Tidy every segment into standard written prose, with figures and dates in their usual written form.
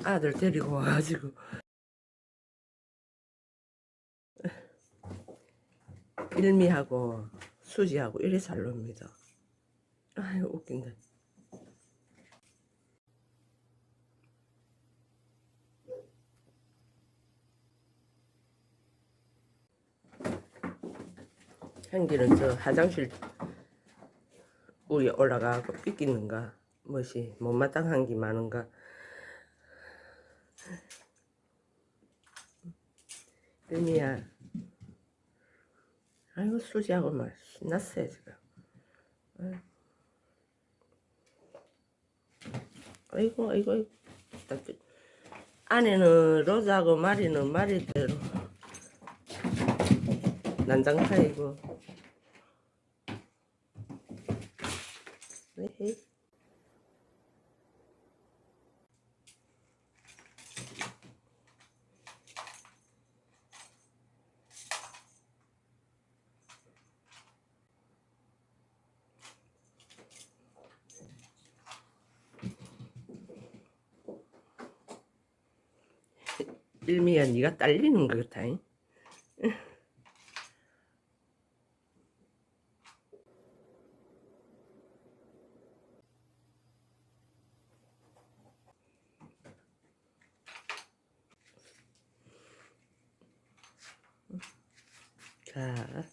아들 데리고 와가지고 일미하고 수지하고 이래 잘 놉니다. 아유 웃긴다. 향기는 저 화장실 위에 올라가고 삐끼는가 뭐시 못마땅한 게 많은가. 일미야 아이고 수지하고 막 신났어요 지금. 아이고 아이고 아이고. 안에는 로즈하고 마리는 마리대로 난장판이고. 에헤이. 일미야 니가 딸리는 거 같아잉. 자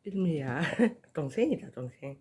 일미야 동생이다 동생.